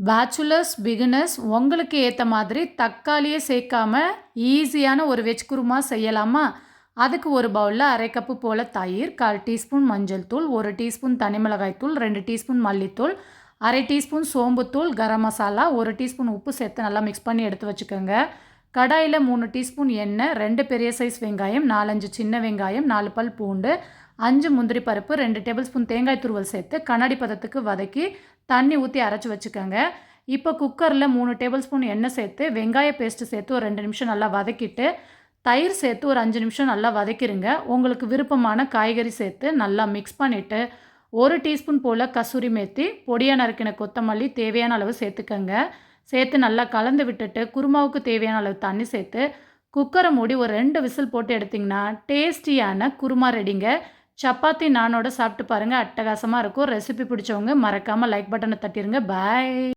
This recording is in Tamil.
பேச்சுலர்ஸ், பிகினர்ஸ் உங்களுக்கு ஏத்த மாதிரி தக்காளியே சேர்க்காம ஈஸியான ஒரு வெஜ் குருமா செய்யலாமா? அதுக்கு ஒரு பவுல்ல 1/2 கப்பு போல தயிர், 1/4 டீஸ்பூன் மஞ்சள் தூள், 1 டீஸ்பூன் தனி மிளகாய் தூள், 2 டீஸ்பூன் மல்லித்தூள், 1/2 டீஸ்பூன் சோம்புத்தூள், கரம் மசாலா, 1 டீஸ்பூன் உப்பு சேர்த்து நல்லா மிக்ஸ் பண்ணி எடுத்து வச்சுக்கோங்க. கடாயில 3 டீஸ்பூன் எண்ணெய், 2 பெரிய சைஸ் வெங்காயம், 4, 5 சின்ன வெங்காயம், 4 பல் பூண்டு, 5 முந்திரி பருப்பு, 2 டேபிள் ஸ்பூன் தேங்காய் துருவல் சேர்த்து கண்ணாடி பதத்துக்கு வதக்கி தண்ணி ஊற்றி அரைச்சி வச்சுக்கோங்க. இப்போ குக்கரில் 3 டேபிள் ஸ்பூன் எண்ணெய் சேர்த்து வெங்காய பேஸ்ட்டு சேர்த்து ஒரு 2 நிமிஷம் நல்லா வதக்கிட்டு தயிர் சேர்த்து ஒரு 5 நிமிஷம் நல்லா வதக்கிடுங்க. உங்களுக்கு விருப்பமான காய்கறி சேர்த்து நல்லா மிக்ஸ் பண்ணிவிட்டு 1 டீஸ்பூன் போல் கசூரி மேத்தி, பொடியாக நறுக்கின கொத்தமல்லி தேவையான அளவு சேர்த்துக்கங்க. சேர்த்து நல்லா கலந்து விட்டுட்டு குருமாவுக்கு தேவையான அளவு தண்ணி சேர்த்து குக்கரை மூடி ஒரு 2 விசில் போட்டு எடுத்திங்கன்னா டேஸ்டியான குருமா ரெடிங்க. சப்பாத்தி நானோட சாப்பிட்டு பாருங்கள், அட்டகாசமாக இருக்கும். ரெசிபி பிடிச்சவங்க மறக்காமல் லைக் பட்டனை தட்டிடுங்க. பாய்.